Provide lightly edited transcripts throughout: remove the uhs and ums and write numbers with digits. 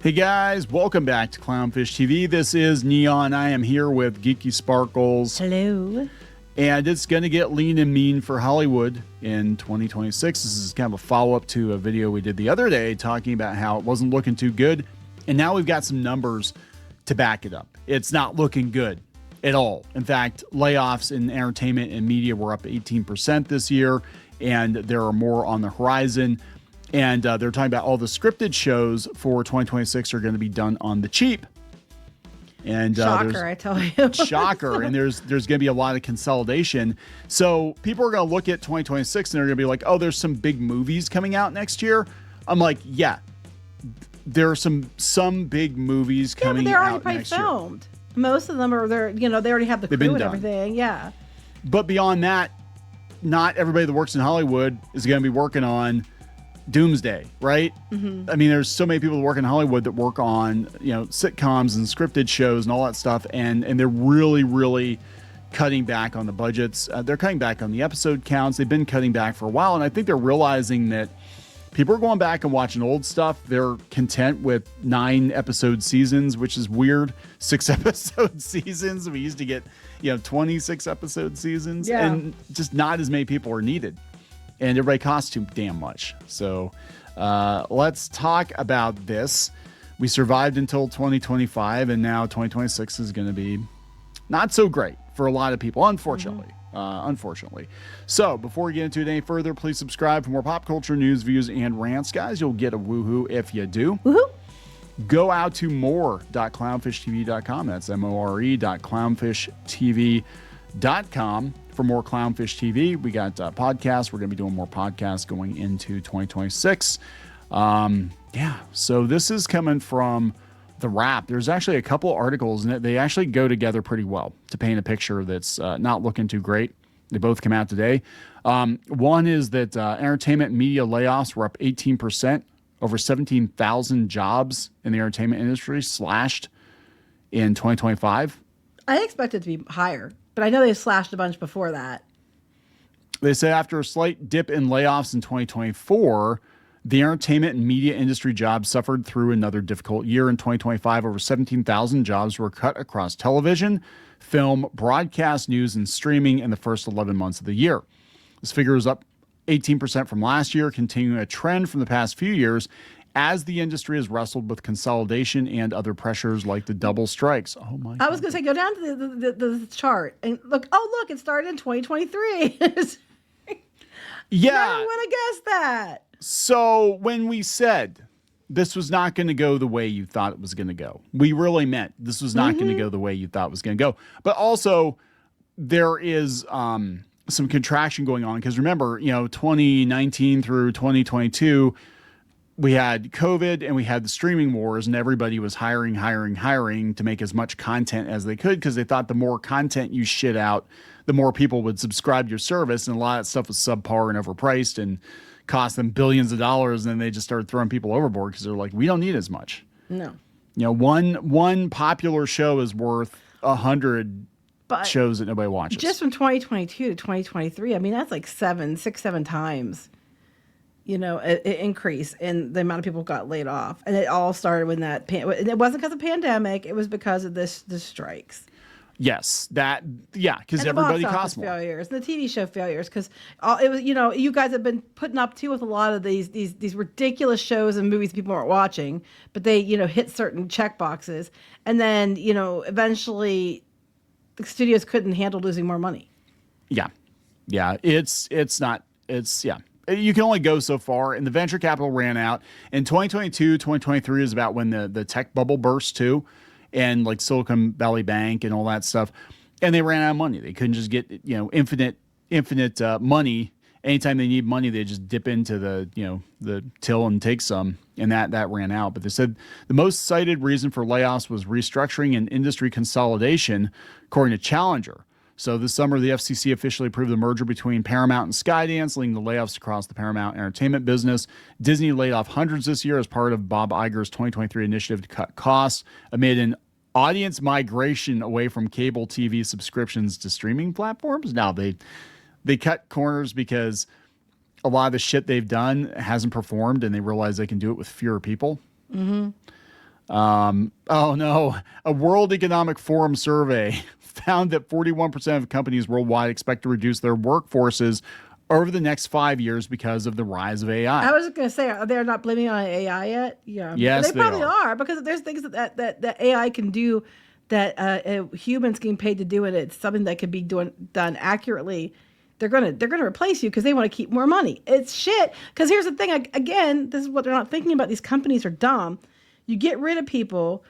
Hey guys, welcome back to Clownfish TV. This is Kneon. I am here with Geeky Sparkles. Hello. And it's going to get lean and mean for Hollywood in 2026. This is kind of a follow-up to a video we did the other day talking about how it wasn't looking too good. And now we've got some numbers to back it up. It's not looking good at all. In fact, layoffs in entertainment and media were up 18% this year, and there are more on the horizon. And they're talking about all the scripted shows for 2026 are going to be done on the cheap. And shocker, I tell you. Shocker. And there's going to be a lot of consolidation. So people are going to look at 2026 and they're going to be like, oh, there's some big movies coming out next year. I'm like, yeah, there are some big movies coming out next year. They're already filmed. Most of them are there. You know, they already have the crew and everything. Yeah. But beyond that, not everybody that works in Hollywood is going to be working on Doomsday, right? Mm-hmm. I mean, there's so many people that work in Hollywood that work on, you know, sitcoms and scripted shows and all that stuff, and they're really cutting back on the budgets. They're cutting back on the episode counts. They've been cutting back for a while, and I think they're realizing that people are going back and watching old stuff. They're content with 9-episode seasons, which is weird. 6-episode seasons. We used to get, 26-episode seasons, and just not as many people are needed. And everybody costs too damn much. So let's talk about this. We survived until 2025, and now 2026 is going to be not so great for a lot of people, unfortunately. Unfortunately. So before we get into it any further, please subscribe for more pop culture news, views, and rants, guys. You'll get a woohoo if you do. Woohoo! Go out to more.clownfishtv.com. That's more.clownfishtv.com. For more Clownfish TV, we got podcasts. We're going to be doing more podcasts going into 2026. So this is coming from The Wrap. There's actually a couple articles, and they actually go together pretty well to paint a picture that's not looking too great. They both come out today. One is that entertainment and media layoffs were up 18%. Over 17,000 jobs in the entertainment industry slashed in 2025. I expect it to be higher, but I know they slashed a bunch before that. They say after a slight dip in layoffs in 2024, the entertainment and media industry jobs suffered through another difficult year. In 2025, over 17,000 jobs were cut across television, film, broadcast news, and streaming in the first 11 months of the year. This figure is up 18% from last year, continuing a trend from the past few years as the industry has wrestled with consolidation and other pressures like the double strikes. Oh my! I was going to say, go down to the chart and look. Oh, look, it started in 2023. Yeah, I would have guessed that. So when we said this was not going to go the way you thought it was going to go, we really meant this was not going to go the way you thought it was going to go. But also, there is some contraction going on because remember, 2019 through 2022. We had COVID and we had the streaming wars, and everybody was hiring to make as much content as they could because they thought the more content you shit out, the more people would subscribe to your service. And a lot of that stuff was subpar and overpriced and cost them billions of dollars. And then they just started throwing people overboard because they're like, we don't need as much. No. One popular show is worth 100 shows that nobody watches. Just from 2022 to 2023, I mean, that's like 7 times. An increase in the amount of people who got laid off. And it all started when it wasn't because of pandemic. It was because of the strikes. Yes, because everybody costs more. Failures, the TV show failures, because it was, you guys have been putting up too with a lot of these ridiculous shows and movies people aren't watching, but they, hit certain check boxes. And then, eventually the studios couldn't handle losing more money. Yeah. Yeah. You can only go so far, and the venture capital ran out. In 2022, 2023 is about when the tech bubble burst too, and like Silicon Valley Bank and all that stuff. And they ran out of money. They couldn't just get, infinite money. Anytime they need money, they just dip into the till and take some, and that ran out. But they said the most cited reason for layoffs was restructuring and industry consolidation, according to Challenger. So this summer, the FCC officially approved the merger between Paramount and Skydance, leading to layoffs across the Paramount entertainment business. Disney laid off hundreds this year as part of Bob Iger's 2023 initiative to cut costs amid an audience migration away from cable TV subscriptions to streaming platforms. Now, they cut corners because a lot of the shit they've done hasn't performed, and they realize they can do it with fewer people. Mm-hmm. Oh no, a World Economic Forum survey found that 41% of companies worldwide expect to reduce their workforces over the next 5 years because of the rise of AI. I was going to say, they're not blaming on AI yet. Yeah, Yes, they probably are because there's things that AI can do that humans getting paid to do, and it's something that could be done accurately. They're gonna replace you because they want to keep more money. It's shit. Because here's the thing. Again, this is what they're not thinking about. These companies are dumb. You get rid of people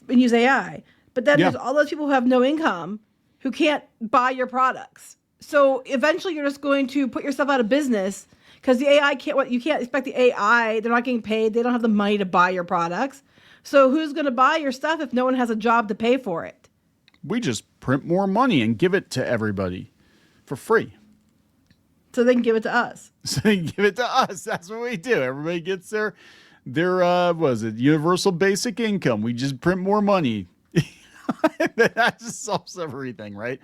and use AI, but then there's all those people who have no income who can't buy your products. So eventually, you're just going to put yourself out of business because the AI can't. What you can't expect the AI. They're not getting paid. They don't have the money to buy your products. So who's going to buy your stuff if no one has a job to pay for it? We just print more money and give it to everybody for free. So they can give it to us. So they can give it to us. That's what we do. Everybody gets their universal basic income. We just print more money. That just solves everything, right?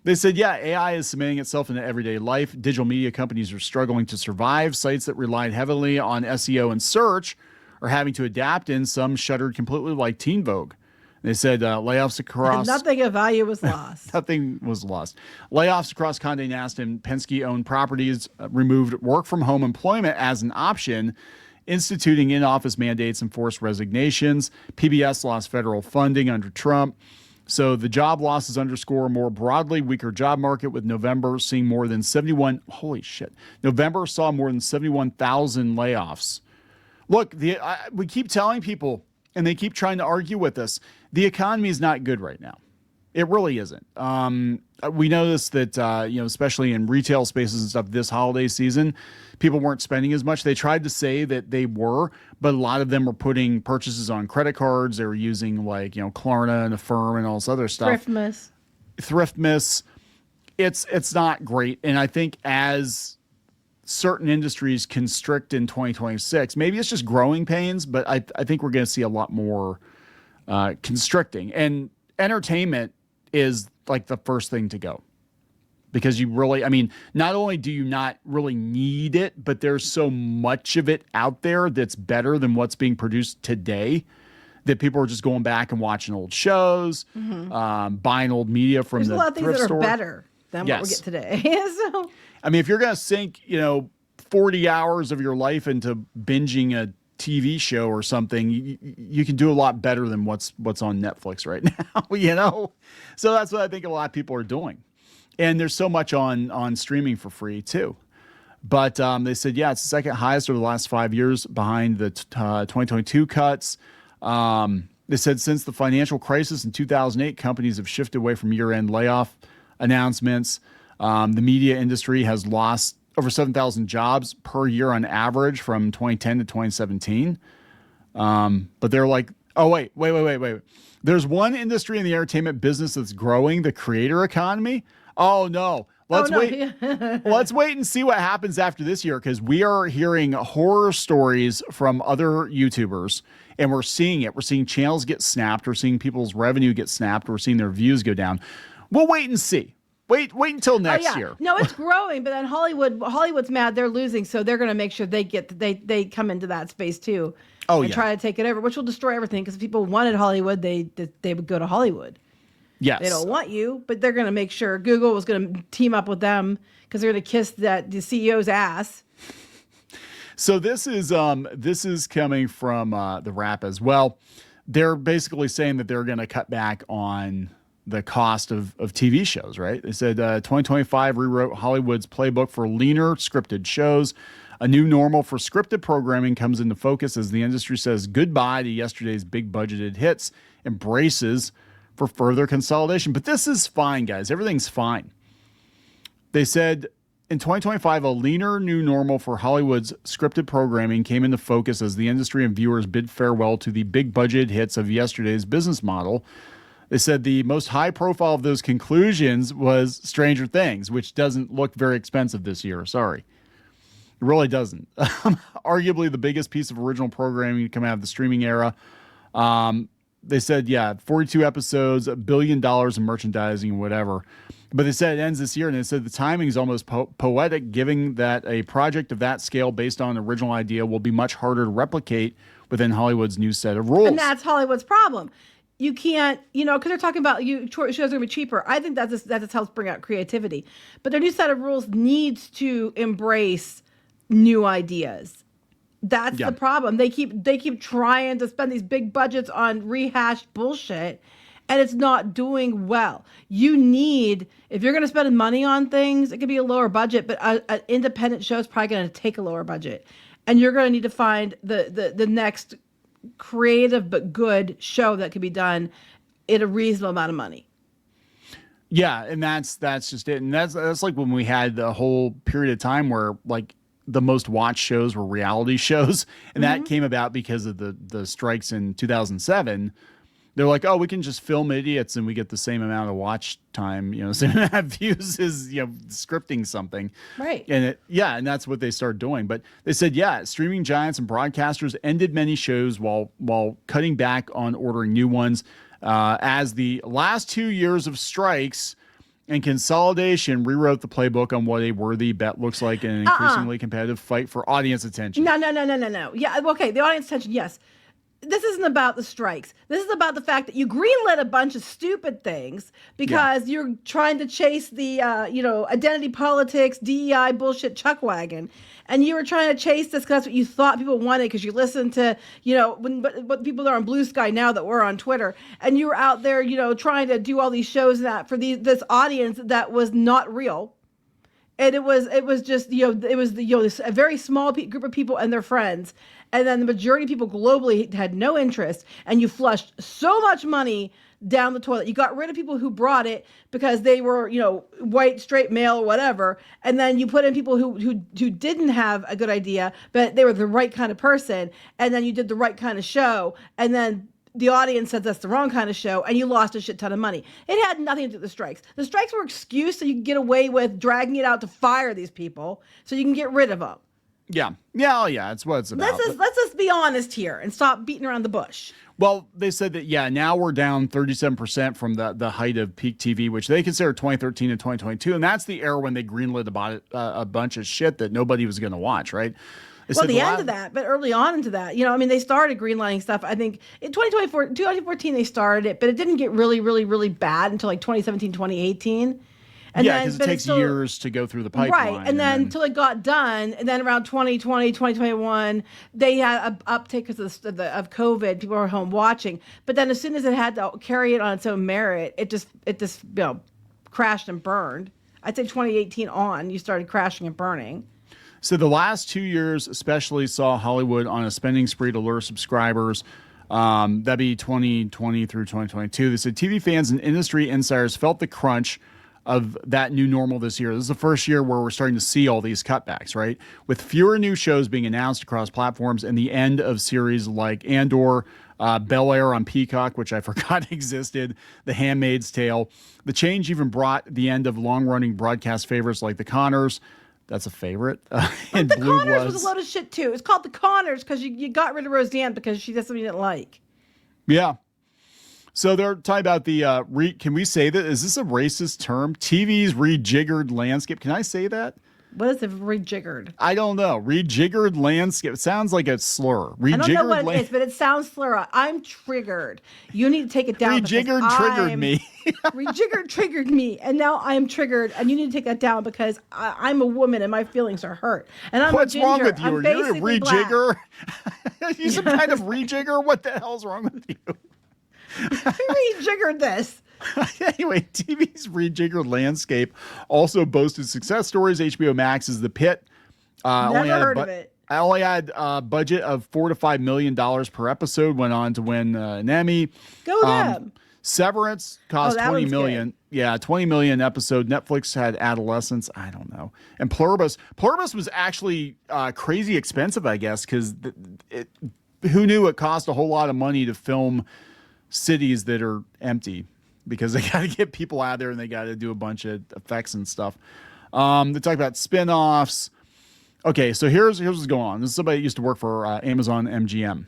They said, yeah, AI is cementing itself into everyday life. Digital media companies are struggling to survive. Sites that relied heavily on SEO and search are having to adapt, and some shuttered completely, like Teen Vogue. They said layoffs across... Nothing of value was lost. Nothing was lost. Layoffs across Condé Nast and Penske-owned properties removed work-from-home employment as an option, instituting in-office mandates and forced resignations. PBS lost federal funding under Trump. So the job losses underscore a more broadly weaker job market, with November seeing more than 71... Holy shit. November saw more than 71,000 layoffs. Look, we keep telling people, and they keep trying to argue with us, the economy is not good right now. It really isn't. We noticed that, especially in retail spaces and stuff this holiday season, people weren't spending as much. They tried to say that they were, but a lot of them were putting purchases on credit cards. They were using Klarna and Affirm and all this other stuff. Thriftmas. It's not great. And I think as certain industries constrict in 2026, maybe it's just growing pains, but I think we're going to see a lot more constricting. And entertainment is like the first thing to go, because you really, not only do you not really need it, but there's so much of it out there that's better than what's being produced today that people are just going back and watching old shows, buying old media from the thrift store. There's a lot of things that are better than what we get today. So, if you're going to sink, 40 hours of your life into binging a TV show or something, you can do a lot better than what's on Netflix right now, So that's what I think a lot of people are doing. And there's so much on streaming for free too. But they said, it's the second highest over the last 5 years, behind the 2022 cuts. They said since the financial crisis in 2008, companies have shifted away from year-end layoff announcements. The media industry has lost over 7,000 jobs per year on average from 2010 to 2017. But they're like, oh, wait. There's one industry in the entertainment business that's growing, the creator economy. Oh, no. Let's wait. Let's wait and see what happens after this year, because we are hearing horror stories from other YouTubers, and we're seeing it. We're seeing channels get snapped. We're seeing people's revenue get snapped. We're seeing their views go down. We'll wait and see. Wait until next year. No, it's growing, but then Hollywood's mad they're losing, so they're going to make sure they come into that space too. And try to take it over, which will destroy everything, because if people wanted Hollywood, they would go to Hollywood. Yes. They don't want you, but they're going to make sure Google was going to team up with them because they're going to kiss the CEO's ass. So this is coming from the Wrap as well. They're basically saying that they're going to cut back on the cost of TV shows, right? They said 2025 rewrote Hollywood's playbook for leaner scripted shows. A new normal for scripted programming comes into focus as the industry says goodbye to yesterday's big budgeted hits, embraces for further consolidation. But this is fine, guys. Everything's fine. They said in 2025, a leaner new normal for Hollywood's scripted programming came into focus as the industry and viewers bid farewell to the big budgeted hits of yesterday's business model. They said the most high profile of those conclusions was Stranger Things, which doesn't look very expensive this year. Sorry. It really doesn't. Arguably the biggest piece of original programming to come out of the streaming era. they said, yeah, 42 episodes, $1 billion in merchandising, whatever. But they said it ends this year, and they said the timing is almost poetic, given that a project of that scale based on an original idea will be much harder to replicate within Hollywood's new set of rules. And that's Hollywood's problem. You can't, because they're talking about shows are going to be cheaper. I think that just helps bring out creativity. But their new set of rules needs to embrace new ideas. That's the problem. They keep trying to spend these big budgets on rehashed bullshit, and it's not doing well. You need, if you're going to spend money on things, it could be a lower budget, but an independent show is probably going to take a lower budget. And you're going to need to find the next creative but good show that could be done at a reasonable amount of money. Yeah, and that's just it. And that's like when we had the whole period of time where like the most watched shows were reality shows, and that came about because of the strikes in 2007. They're like, oh, we can just film idiots and we get the same amount of watch time, same amount of views as, scripting something. Right. And and that's what they started doing. But they said, yeah, streaming giants and broadcasters ended many shows while cutting back on ordering new ones, as the last 2 years of strikes and consolidation rewrote the playbook on what a worthy bet looks like in an increasingly competitive fight for audience attention. No. Yeah, okay, the audience attention, yes. This isn't about the strikes. This is about the fact that you greenlit a bunch of stupid things because you're trying to chase the, identity politics, DEI bullshit chuck wagon. And you were trying to chase this because that's what you thought people wanted because you listened to, what people are on Blue Sky now that we're on Twitter. And you were out there, trying to do all these shows for this audience that was not real. And it was just, this a very small group of people and their friends. And then the majority of people globally had no interest. And you flushed so much money down the toilet. You got rid of people who brought it because they were, white, straight, male, or whatever. And then you put in people who didn't have a good idea, but they were the right kind of person. And then you did the right kind of show. And then the audience said that's the wrong kind of show, and you lost a shit ton of money. It had nothing to do with the strikes. The strikes were an excuse so you could get away with dragging it out to fire these people so you can get rid of them. Yeah. That's what it's about. Let's just be honest here and stop beating around the bush. Well, they said that, now we're down 37% from the height of peak TV, which they consider 2013 and 2022. And that's the era when they greenlit a bunch of shit that nobody was going to watch, right? The end of that, but early on into that, they started greenlighting stuff. I think in 2014, they started it, but it didn't get really, really, really bad until like 2017, 2018. Because it takes years to go through the pipeline. Right, and then until it got done, and then around 2020, 2021, they had an uptake because of COVID. People were home watching. But then as soon as it had to carry it on its own merit, it just crashed and burned. I'd say 2018 on, you started crashing and burning. So the last 2 years especially saw Hollywood on a spending spree to lure subscribers. That'd be 2020 through 2022. They said TV fans and industry insiders felt the crunch of that new normal this year. This is the first year where we're starting to see all these cutbacks, right? With fewer new shows being announced across platforms and the end of series like Andor, Bel Air on Peacock, which I forgot existed, The Handmaid's Tale. The change even brought the end of long-running broadcast favorites like The Conners. That's a favorite. And the Blue Conners was a load of shit too. It's called The Conners because you got rid of Roseanne because she did something you didn't like. Yeah. So they're talking about the, can we say that? Is this a racist term? TV's rejiggered landscape. Can I say that? What is it, rejiggered? I don't know. Rejiggered landscape. It sounds like a slur. Rejiggered I don't know what it is, but it sounds slur. I'm triggered. You need to take it down. Rejiggered triggered me. Rejiggered triggered me, and now I'm triggered, and you need to take that down because I'm a woman and my feelings are hurt. And I'm What's a ginger. wrong with you? I'm You're a rejigger? Are you some kind of rejigger? What the hell's wrong with you? Rejiggered this. Anyway, TV's rejiggered landscape also boasted success stories. HBO Max's The Pit. Never heard of it. I only had a budget of $4 to $5 million per episode. Went on to win an Emmy. Go them. Severance cost $20 million. Good. Yeah, $20 million episode. Netflix had Adolescence. I don't know. And Pluribus. Pluribus was actually crazy expensive, I guess, because who knew it cost a whole lot of money to film cities that are empty, because they got to get people out there and they got to do a bunch of effects and stuff. They talk about spin-offs. Okay, so here's what's going on. This is somebody who used to work for Amazon MGM.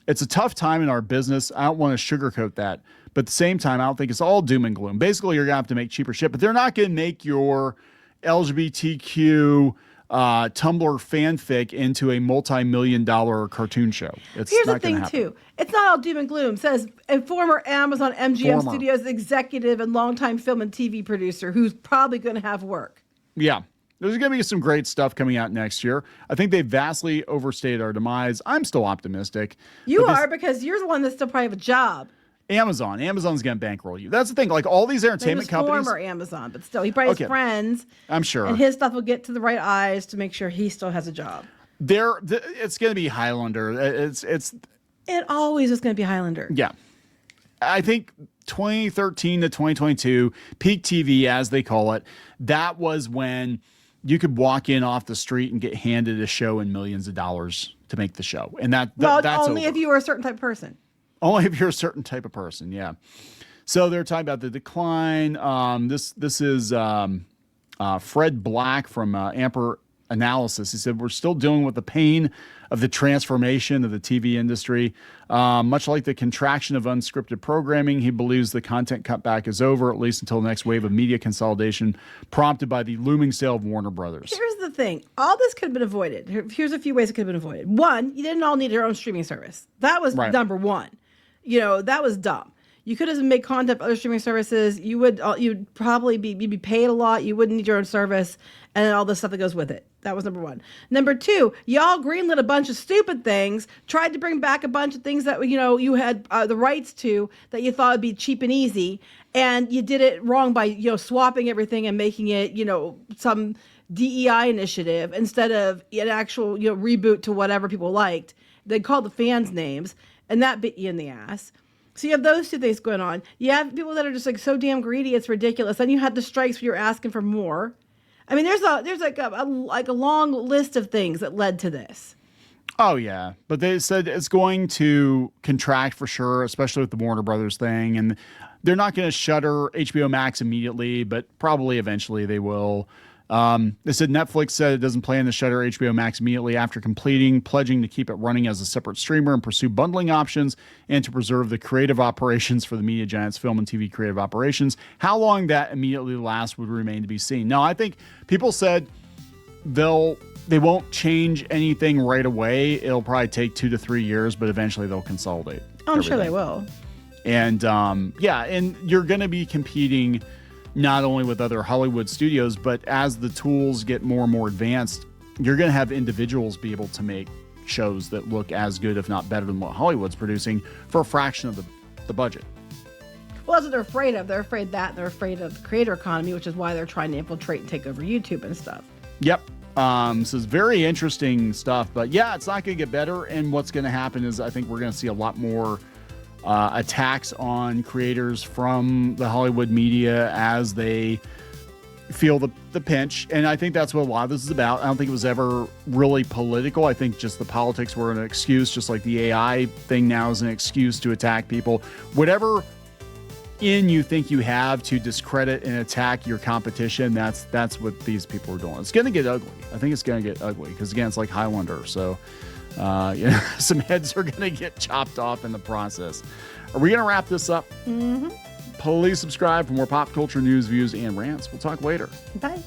it's a tough time in our business. I don't want to sugarcoat that. But at the same time, I don't think it's all doom and gloom. Basically, you're going to have to make cheaper shit, but they're not going to make your LGBTQ Tumblr fanfic into a multi-million-dollar cartoon show. It's Here's not the thing, gonna happen. too. It's not all doom and gloom. It says a former Amazon MGM Studios executive and longtime film and TV producer who's probably going to have work. Yeah. There's going to be some great stuff coming out next year. I think they vastly overstated our demise. I'm still optimistic. You are, because you're the one that still probably have a job. Amazon's going to bankroll you. That's the thing. Like all these entertainment companies. Former Amazon, but still, he probably has friends. I'm sure. And his stuff will get to the right eyes to make sure he still has a job. It's going to be Highlander. It always is going to be Highlander. Yeah. I think 2013 to 2022, peak TV, as they call it, that was when you could walk in off the street and get handed a show and millions of dollars to make the show. And that's only over. if you were a certain type of person. Only if you're a certain type of person, yeah. So they're talking about the decline. This is Fred Black from Amper Analysis. He said, we're still dealing with the pain of the transformation of the TV industry. Much like the contraction of unscripted programming, he believes the content cutback is over, at least until the next wave of media consolidation prompted by the looming sale of Warner Brothers. Here's the thing. All this could have been avoided. Here's a few ways it could have been avoided. One, you didn't all need your own streaming service. That was number one. That was dumb. You could have made content for other streaming services. You'd probably you'd be paid a lot. You wouldn't need your own service and all the stuff that goes with it. That was number one. Number two, y'all greenlit a bunch of stupid things, tried to bring back a bunch of things that, you had the rights to that you thought would be cheap and easy. And you did it wrong by, swapping everything and making it, some DEI initiative instead of an actual, reboot to whatever people liked. They called the fans names and that bit you in the ass. So you have those two things going on. You have people that are just like so damn greedy, it's ridiculous. Then you had the strikes where you're asking for more. I mean, there's a long list of things that led to this. Oh yeah, but they said it's going to contract for sure, especially with the Warner Brothers thing, and they're not going to shutter HBO Max immediately, but probably eventually they will. They said Netflix said it doesn't plan to shutter HBO Max immediately after pledging to keep it running as a separate streamer and pursue bundling options and to preserve the creative operations for the media giants, film and TV creative operations. How long that immediately lasts would remain to be seen. Now, I think people said they won't change anything right away. It'll probably take 2 to 3 years, but eventually they'll consolidate. Oh, I'm sure they will. And and you're going to be competing not only with other Hollywood studios, but as the tools get more and more advanced, you're going to have individuals be able to make shows that look as good, if not better, than what Hollywood's producing for a fraction of the budget. Well, that's what they're afraid of. They're afraid that. They're afraid of the creator economy, which is why they're trying to infiltrate and take over YouTube and stuff. Yep. So it's very interesting stuff. But yeah, it's not going to get better. And what's going to happen is I think we're going to see a lot more attacks on creators from the Hollywood media as they feel the pinch. And I think that's what a lot of this is about. I don't think it was ever really political. I think just the politics were an excuse, just like the AI thing now is an excuse to attack people. Whatever you think you have to discredit and attack your competition, that's what these people are doing. It's going to get ugly. I think it's going to get ugly because, again, it's like Highlander. So some heads are going to get chopped off in the process. Are we going to wrap this up? Mm-hmm. Please subscribe for more pop culture news, views, and rants. We'll talk later. Bye.